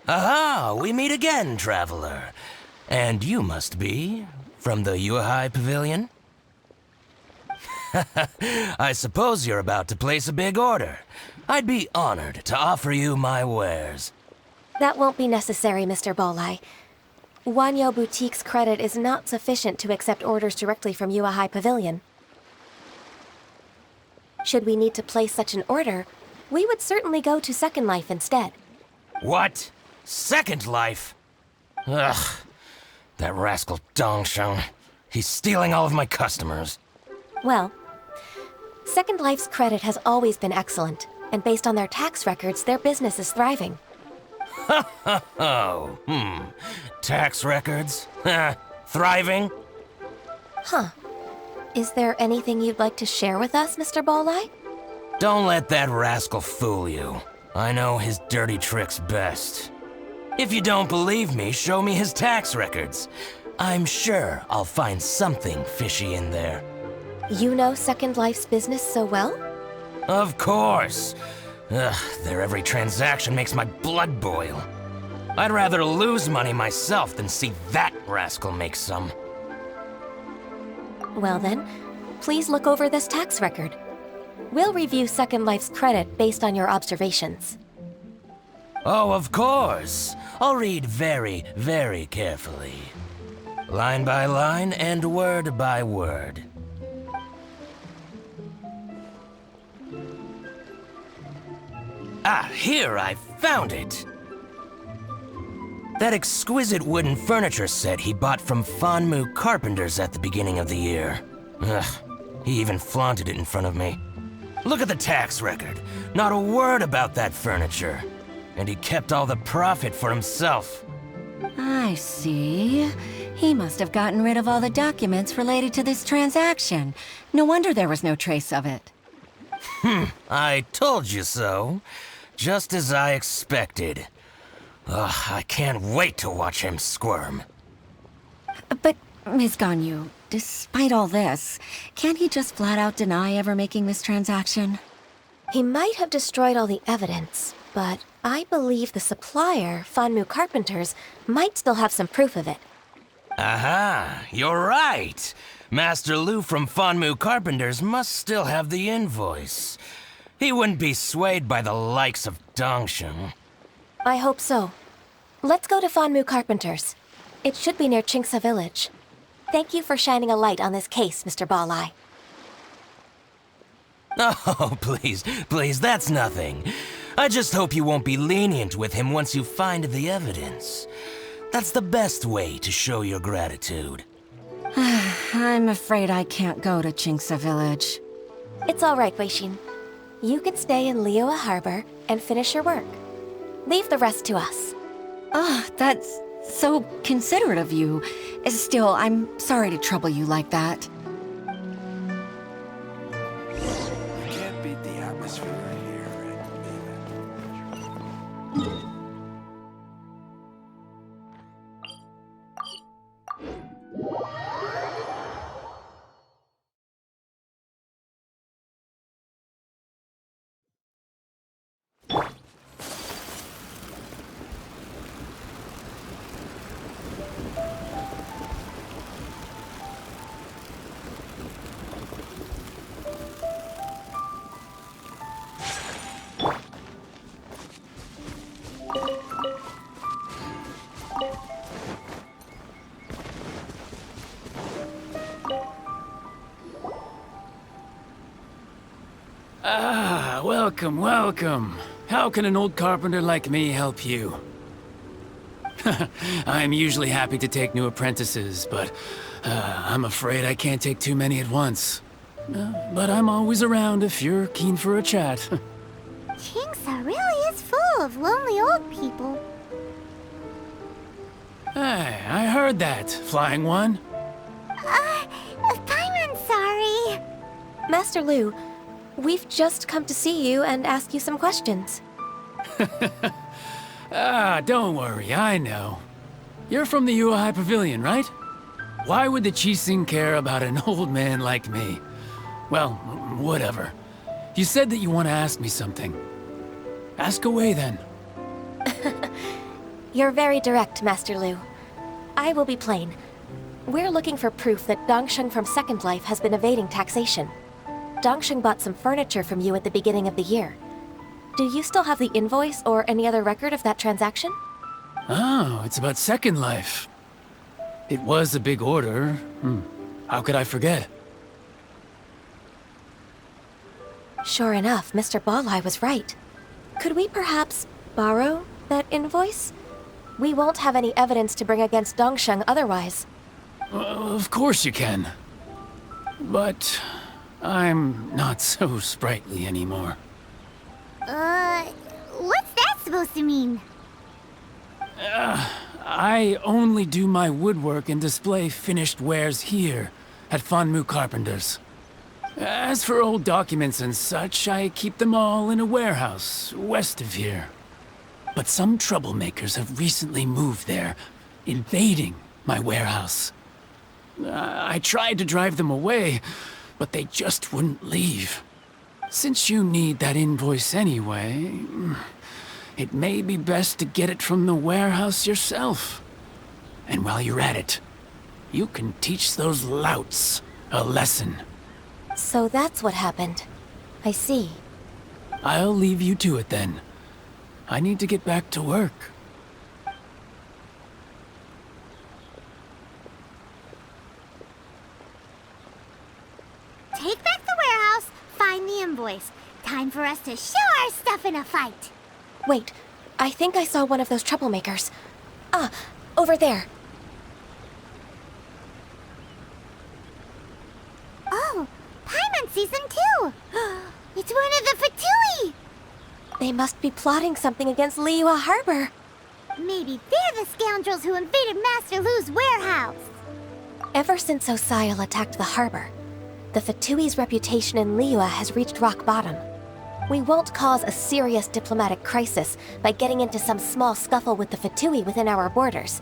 Aha! We meet again, traveler. And you must be from the Liyue Pavilion? I suppose you're about to place a big order. I'd be honored to offer you my wares. That won't be necessary, Mr. Bolai. Wanyo Boutique's credit is not sufficient to accept orders directly from Liyue Pavilion. Should we need to place such an order, we would certainly go to Second Life instead. What? Second Life? Ugh. That rascal Dongsheng. He's stealing all of my customers. Well, Second Life's credit has always been excellent, and based on their tax records, their business is thriving. Tax records? Thriving? Huh. Is there anything you'd like to share with us, Mr. Bolai? Don't let that rascal fool you. I know his dirty tricks best. If you don't believe me, show me his tax records. I'm sure I'll find something fishy in there. You know Second Life's business so well? Of course. Ugh, their every transaction makes my blood boil. I'd rather lose money myself than see that rascal make some. Well then, please look over this tax record. We'll review Second Life's credit based on your observations. Oh, of course. I'll read very, very carefully. Line by line and word by word. Ah, here, I found it! That exquisite wooden furniture set he bought from Fanmu Carpenters at the beginning of the year. Ugh, he even flaunted it in front of me. Look at the tax record. Not a word about that furniture. And he kept all the profit for himself. I see. He must have gotten rid of all the documents related to this transaction. No wonder there was no trace of it. I told you so. Just as I expected. Ugh, I can't wait to watch him squirm. But, Ms. Ganyu, despite all this, can't he just flat out deny ever making this transaction? He might have destroyed all the evidence, but I believe the supplier, Fanmu Carpenters, might still have some proof of it. Aha, you're right. Master Lu from Fanmu Carpenters must still have the invoice. He wouldn't be swayed by the likes of Dongsheng. I hope so. Let's go to Fanmu Carpenters. It should be near Qingsa Village. Thank you for shining a light on this case, Mr. Bolai. Oh, please, that's nothing. I just hope you won't be lenient with him once you find the evidence. That's the best way to show your gratitude. I'm afraid I can't go to Qingsa Village. It's all right, Weixin. You can stay in Liyue Harbor and finish your work. Leave the rest to us. Oh, that's so considerate of you. Still, I'm sorry to trouble you like that. You can't beat the atmosphere here at Maven. Ah, welcome, welcome. How can an old carpenter like me help you? I'm usually happy to take new apprentices, but I'm afraid I can't take too many at once. But I'm always around if you're keen for a chat. Qingsa really is full of lonely old people. Hey, I heard that, Flying One. Paimon's sorry. Master Lu, we've just come to see you and ask you some questions. Don't worry, I know. You're from the Liyue Pavilion, right? Why would the Qixing care about an old man like me? Well, whatever. You said that you want to ask me something. Ask away, then. You're very direct, Master Lu. I will be plain. We're looking for proof that Dongsheng from Second Life has been evading taxation. Dongsheng bought some furniture from you at the beginning of the year. Do you still have the invoice or any other record of that transaction? Oh, it's about Second Life. It was a big order. How could I forget? Sure enough, Mr. Balai was right. Could we perhaps borrow that invoice? We won't have any evidence to bring against Dongsheng otherwise. Of course you can. But I'm not so sprightly anymore. What's that supposed to mean? I only do my woodwork and display finished wares here at Fanmu Carpenter's. As for old documents and such, I keep them all in a warehouse west of here. But some troublemakers have recently moved there, invading my warehouse. I tried to drive them away, but they just wouldn't leave. Since you need that invoice anyway, it may be best to get it from the warehouse yourself. And while you're at it, you can teach those louts a lesson. So that's what happened. I see. I'll leave you to it then. I need to get back to work. Take back the warehouse, find the invoice. Time for us to show our stuff in a fight. Wait, I think I saw one of those troublemakers. Ah, over there. Oh, Paimon sees them too. It's one of the Fatui. They must be plotting something against Liyue Harbor. Maybe they're the scoundrels who invaded Master Lu's warehouse. Ever since Osial attacked the harbor, the Fatui's reputation in Liyue has reached rock bottom. We won't cause a serious diplomatic crisis by getting into some small scuffle with the Fatui within our borders.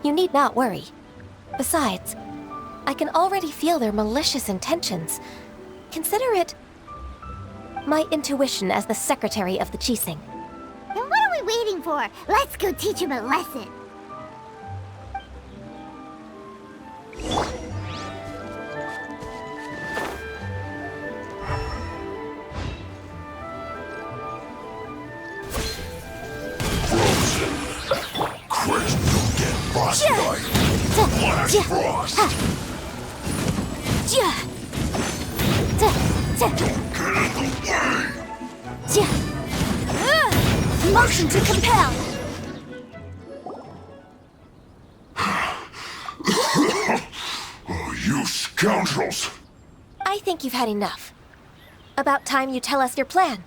You need not worry. Besides, I can already feel their malicious intentions. Consider it my intuition as the secretary of the Qixing. Then what are we waiting for? Let's go teach him a lesson. Crystal get frostbite. Blast frost. Don't get in the way. Motion to compel. Oh, you scoundrels. I think you've had enough. About time you tell us your plan.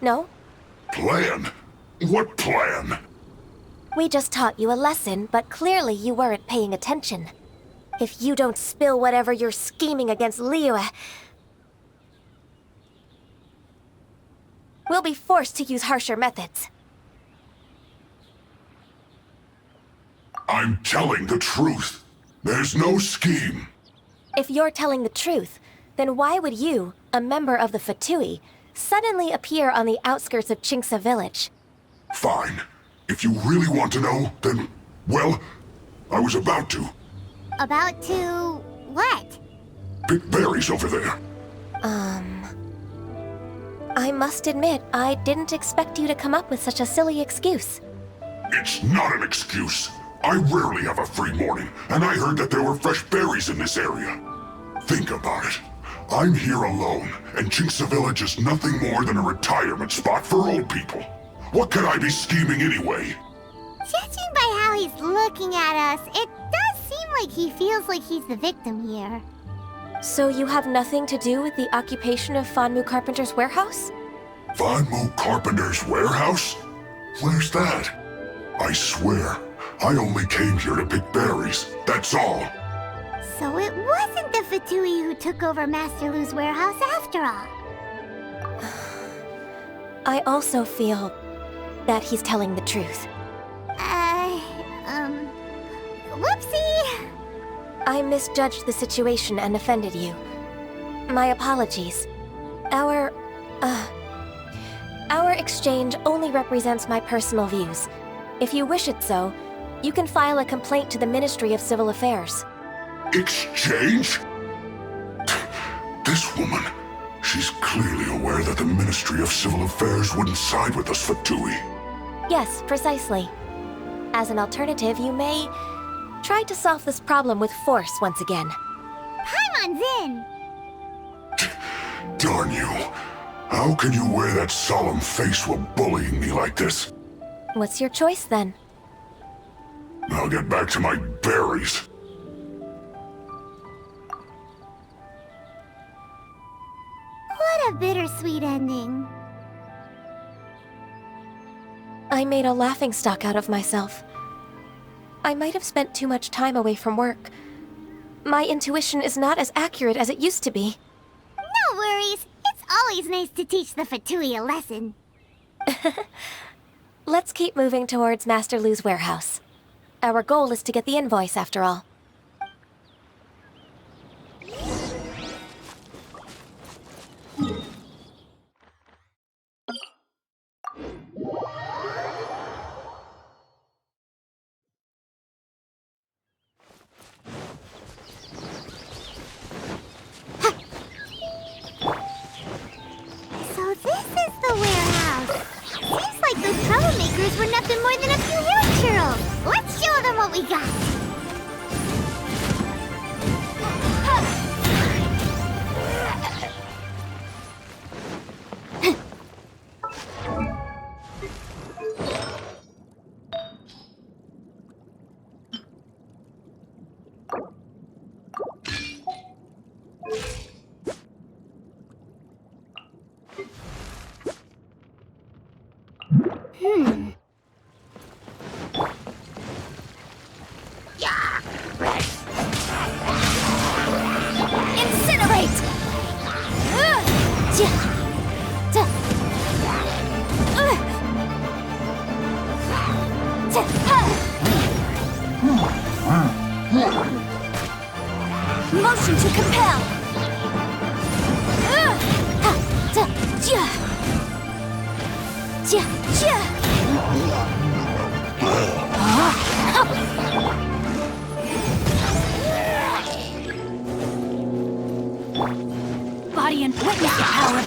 No? Plan? What plan? We just taught you a lesson, but clearly you weren't paying attention. If you don't spill whatever you're scheming against Liyue, we'll be forced to use harsher methods. I'm telling the truth. There's no scheme. If you're telling the truth, then why would you, a member of the Fatui, suddenly appear on the outskirts of Qingce village? Fine. If you really want to know, then, well, I was about to. About to what? Pick berries over there. I must admit, I didn't expect you to come up with such a silly excuse. It's not an excuse. I rarely have a free morning, and I heard that there were fresh berries in this area. Think about it. I'm here alone, and Qingce Village is nothing more than a retirement spot for old people. What could I be scheming anyway? Judging by how he's looking at us, it does seem like he feels like he's the victim here. So you have nothing to do with the occupation of Fanmu Carpenter's warehouse? Fanmu Carpenter's warehouse? Where's that? I swear, I only came here to pick berries, that's all. So it wasn't the Fatui who took over Master Lu's warehouse after all. I also feel that he's telling the truth. Whoopsie! I misjudged the situation and offended you. My apologies. Our exchange only represents my personal views. If you wish it so, you can file a complaint to the Ministry of Civil Affairs. Exchange? This woman, she's clearly aware that the Ministry of Civil Affairs wouldn't side with us, Fatui. Yes, precisely. As an alternative, you may try to solve this problem with force once again. Paimon's in! Darn you. How can you wear that solemn face while bullying me like this? What's your choice then? I'll get back to my berries. What a bittersweet ending. I made a laughingstock out of myself. I might have spent too much time away from work. My intuition is not as accurate as it used to be. No worries. It's always nice to teach the Fatui a lesson. Let's keep moving towards Master Lu's warehouse. Our goal is to get the invoice, after all. So this is the warehouse. Seems like those troublemakers were nothing more than a few hero churros. Let's show them what we got. Incinerate! Motion to compel! Body and witness the power!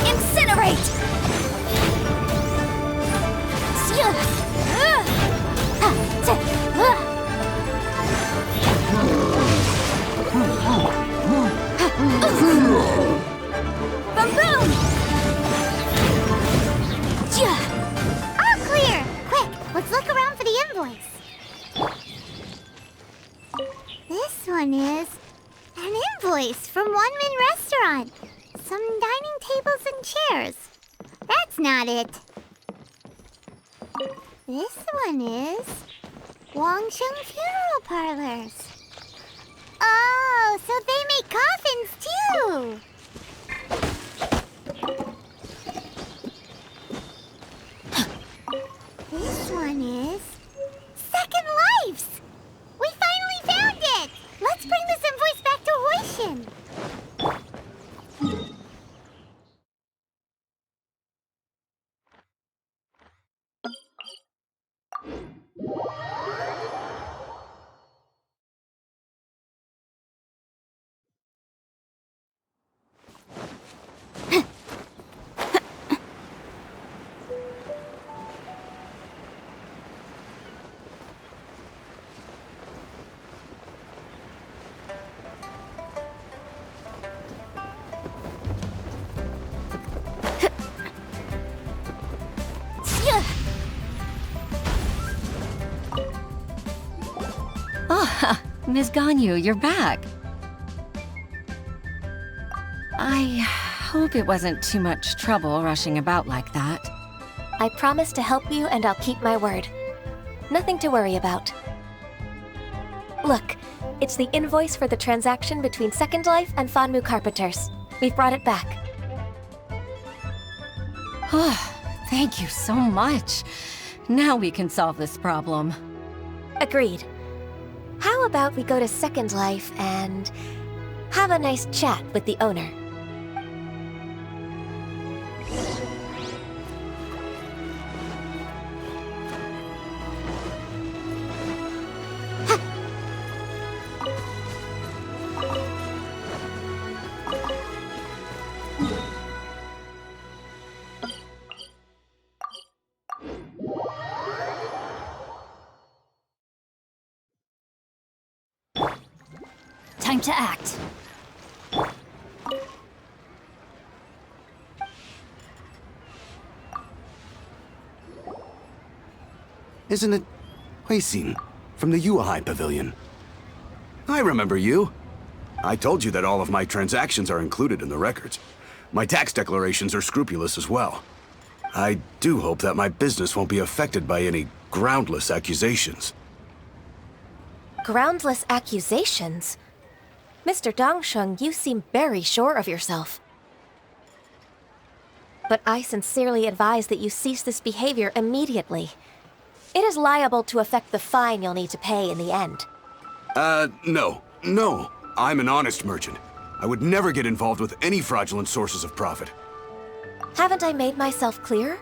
Incinerate! Boom boom! All clear! Quick, let's look around for the invoice. This one is an invoice from One Min Restaurant. Some dining tables and chairs. That's not it. This one is Wangsheng Funeral Parlors. Oh, so they make coffins too. This one is Second Lives. We finally found it. Let's bring this invoice back to Huishin. Ms. Ganyu, you're back. I hope it wasn't too much trouble rushing about like that. I promise to help you and I'll keep my word. Nothing to worry about. Look, it's the invoice for the transaction between Second Life and Fanmu Carpenters. We've brought it back. Oh, thank you so much. Now we can solve this problem. Agreed. How about we go to Second Life and have a nice chat with the owner? Time to act. Isn't it Huixin from the Yuehai Pavilion? I remember you. I told you that all of my transactions are included in the records. My tax declarations are scrupulous as well. I do hope that my business won't be affected by any groundless accusations. Groundless accusations? Mr. Dongsheng, you seem very sure of yourself. But I sincerely advise that you cease this behavior immediately. It is liable to affect the fine you'll need to pay in the end. No. I'm an honest merchant. I would never get involved with any fraudulent sources of profit. Haven't I made myself clear?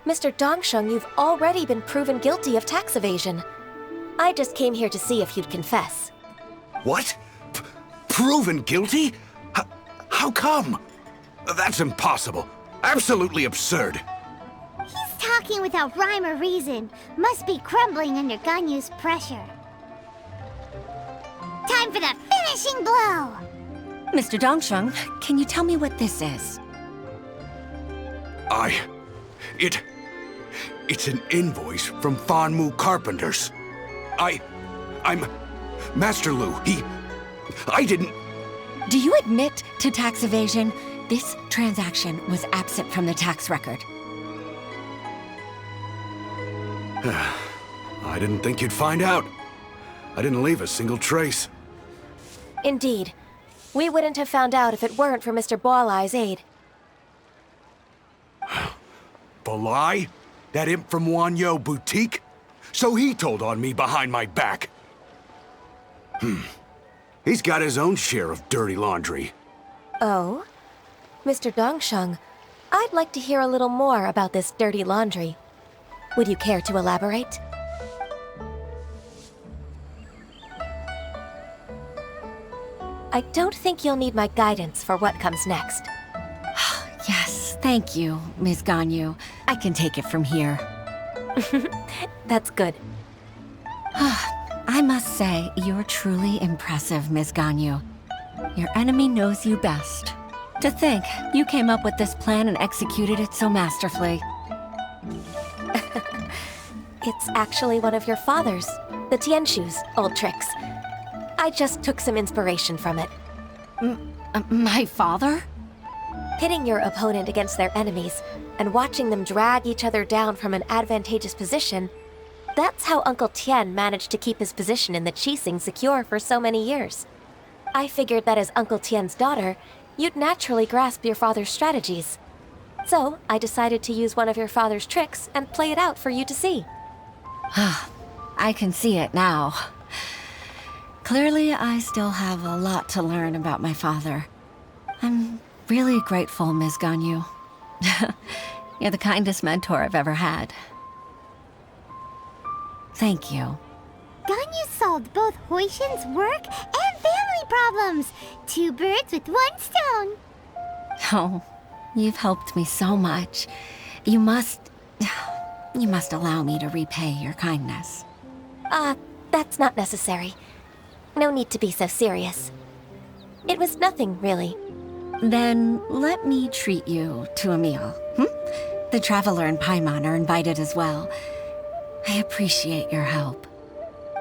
Mr. Dongsheng, you've already been proven guilty of tax evasion. I just came here to see if you'd confess. What? Proven guilty? How come? That's impossible. Absolutely absurd. He's talking without rhyme or reason. Must be crumbling under Ganyu's pressure. Time for the finishing blow! Mr. Dongsheng, can you tell me what this is? It's an invoice from Fanmu Carpenters. I'm Master Lu. I didn't... Do you admit to tax evasion? This transaction was absent from the tax record. I didn't think you'd find out. I didn't leave a single trace. Indeed. We wouldn't have found out if it weren't for Mr. Boalai's aid. Balai? That imp from Wanyo Boutique? So he told on me behind my back. He's got his own share of dirty laundry. Oh? Mr. Dongsheng, I'd like to hear a little more about this dirty laundry. Would you care to elaborate? I don't think you'll need my guidance for what comes next. Yes, thank you, Ms. Ganyu. I can take it from here. That's good. I must say, you're truly impressive, Ms. Ganyu. Your enemy knows you best. To think, you came up with this plan and executed it so masterfully. It's actually one of your father's, the Tianshu's, old tricks. I just took some inspiration from it. My father? Pitting your opponent against their enemies and watching them drag each other down from an advantageous position, that's how Uncle Tian managed to keep his position in the Qixing secure for so many years. I figured that as Uncle Tian's daughter, you'd naturally grasp your father's strategies. So I decided to use one of your father's tricks and play it out for you to see. I can see it now. Clearly, I still have a lot to learn about my father. I'm really grateful, Ms. Ganyu. You're the kindest mentor I've ever had. Thank you. Ganyu solved both Huixin's work and family problems. 2 birds with 1 stone. Oh, you've helped me so much. You must allow me to repay your kindness. That's not necessary. No need to be so serious. It was nothing, really. Then let me treat you to a meal. The Traveler and Paimon are invited as well. I appreciate your help.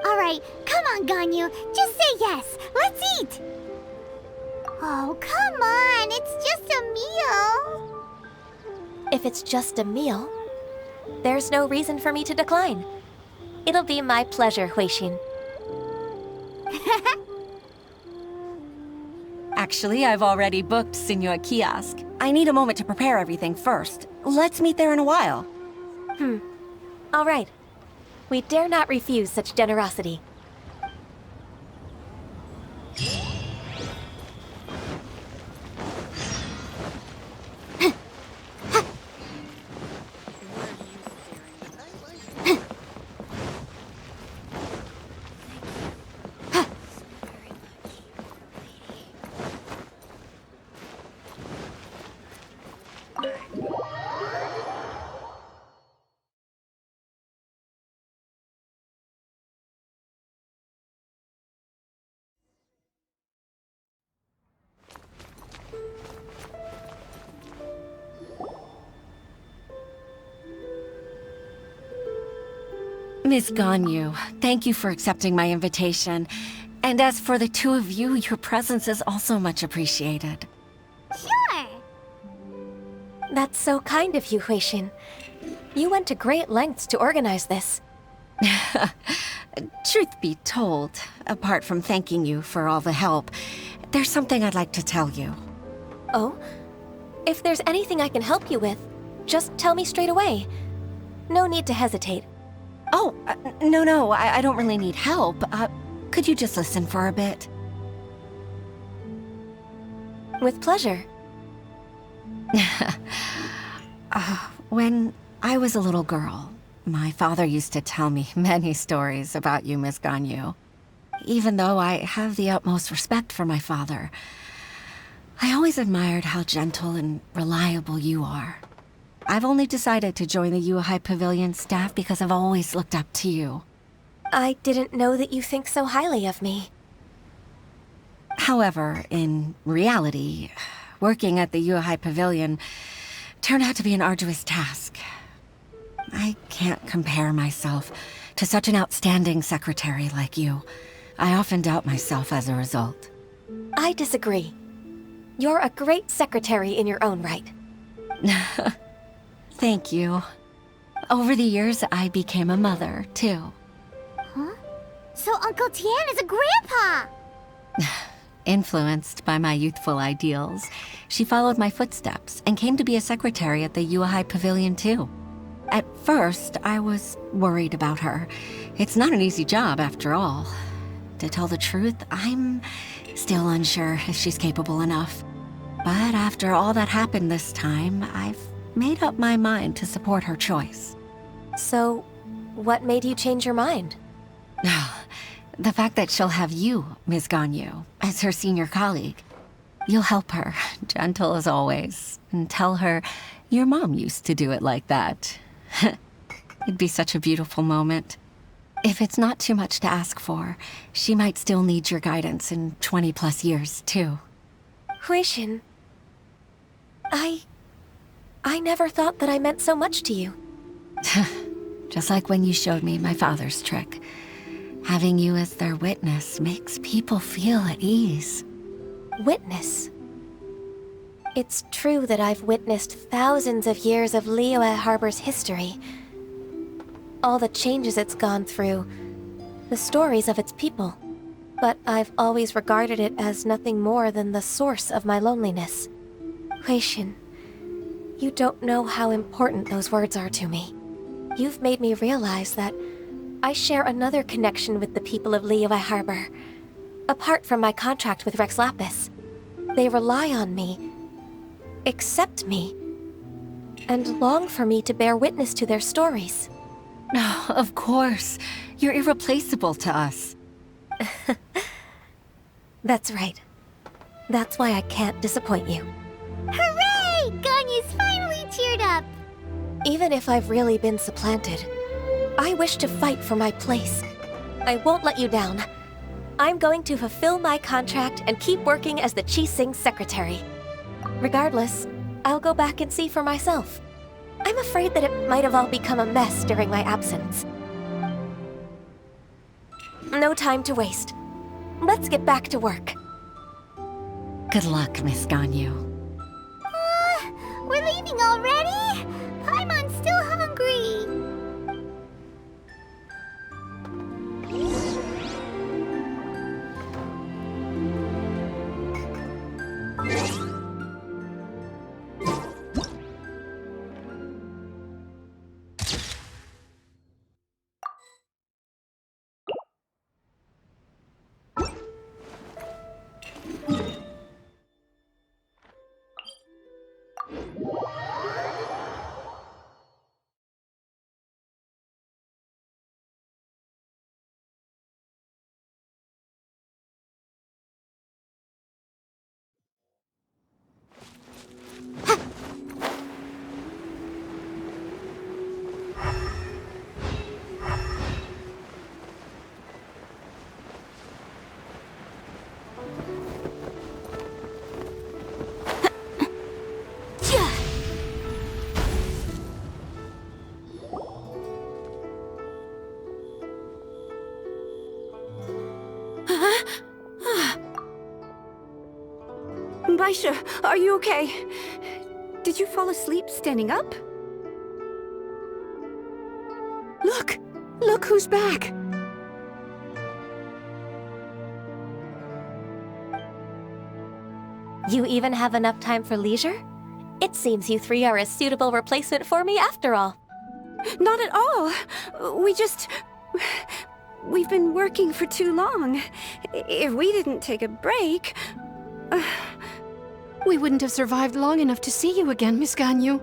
All right, come on, Ganyu. Just say yes. Let's eat. Oh, come on. It's just a meal. If it's just a meal, there's no reason for me to decline. It'll be my pleasure, Huixin. Actually, I've already booked Senor Kiosk. I need a moment to prepare everything first. Let's meet there in a while. All right. We dare not refuse such generosity. Miss Ganyu, thank you for accepting my invitation. And as for the two of you, your presence is also much appreciated. Sure. That's so kind of you, Huixin. You went to great lengths to organize this. Truth be told, apart from thanking you for all the help, there's something I'd like to tell you. Oh? If there's anything I can help you with, just tell me straight away. No need to hesitate. Oh, no, I don't really need help. Could you just listen for a bit? With pleasure. When I was a little girl, my father used to tell me many stories about you, Miss Ganyu. Even though I have the utmost respect for my father, I always admired how gentle and reliable you are. I've only decided to join the Liyue Pavilion staff because I've always looked up to you. I didn't know that you think so highly of me. However, in reality, working at the Liyue Pavilion turned out to be an arduous task. I can't compare myself to such an outstanding secretary like you. I often doubt myself as a result. I disagree. You're a great secretary in your own right. Thank you. Over the years, I became a mother, too. Huh? So Uncle Tian is a grandpa! Influenced by my youthful ideals, she followed my footsteps and came to be a secretary at the Liyue Pavilion, too. At first, I was worried about her. It's not an easy job, after all. To tell the truth, I'm still unsure if she's capable enough. But after all that happened this time, I've made up my mind to support her choice. So, what made you change your mind? The fact that she'll have you, Ms. Ganyu, as her senior colleague. You'll help her, gentle as always, and tell her your mom used to do it like that. It'd be such a beautiful moment. If it's not too much to ask for, she might still need your guidance in 20+ years, too. Huixin, I never thought that I meant so much to you. Just like when you showed me my father's trick. Having you as their witness makes people feel at ease. Witness? It's true that I've witnessed thousands of years of Liyue Harbor's history. All the changes it's gone through, the stories of its people. But I've always regarded it as nothing more than the source of my loneliness. Huixin, you don't know how important those words are to me. You've made me realize that I share another connection with the people of Liyue Harbor. Apart from my contract with Rex Lapis, they rely on me, accept me, and long for me to bear witness to their stories. Oh, of course. You're irreplaceable to us. That's right. That's why I can't disappoint you. Hooray! Ganyu's finally cheered up! Even if I've really been supplanted, I wish to fight for my place. I won't let you down. I'm going to fulfill my contract and keep working as the Qixing secretary. Regardless, I'll go back and see for myself. I'm afraid that it might have all become a mess during my absence. No time to waste. Let's get back to work. Good luck, Miss Ganyu. We're leaving already? Paimon's still hungry. Baisha, are you okay? Did you fall asleep standing up? Look! Look who's back! You even have enough time for leisure? It seems you three are a suitable replacement for me after all. Not at all. We've been working for too long. If we didn't take a break... We wouldn't have survived long enough to see you again, Miss Ganyu.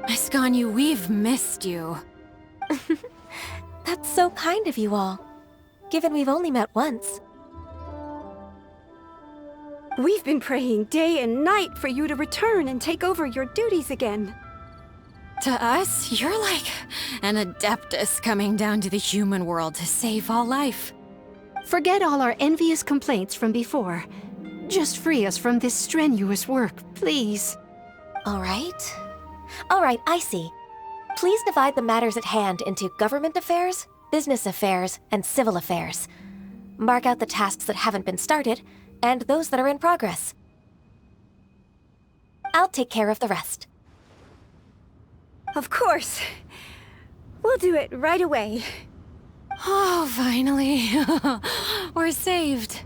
Miss Ganyu, we've missed you. That's so kind of you all, given we've only met once. We've been praying day and night for you to return and take over your duties again. To us, you're like an adeptus coming down to the human world to save all life. Forget all our envious complaints from before. Just free us from this strenuous work, please. All right. All right, I see. Please divide the matters at hand into government affairs, business affairs, and civil affairs. Mark out the tasks that haven't been started, and those that are in progress. I'll take care of the rest. Of course. We'll do it right away. Oh, finally. We're saved.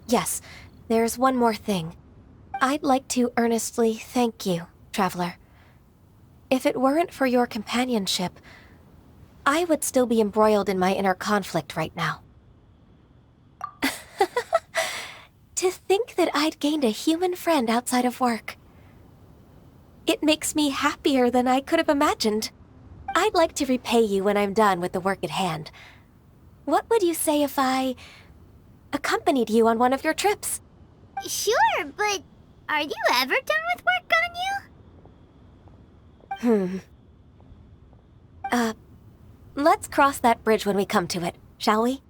Yes. There's one more thing. I'd like to earnestly thank you, Traveler. If it weren't for your companionship, I would still be embroiled in my inner conflict right now. To think that I'd gained a human friend outside of work. It makes me happier than I could have imagined. I'd like to repay you when I'm done with the work at hand. What would you say if I accompanied you on one of your trips? Sure, but are you ever done with work, Ganyu? Let's cross that bridge when we come to it, shall we?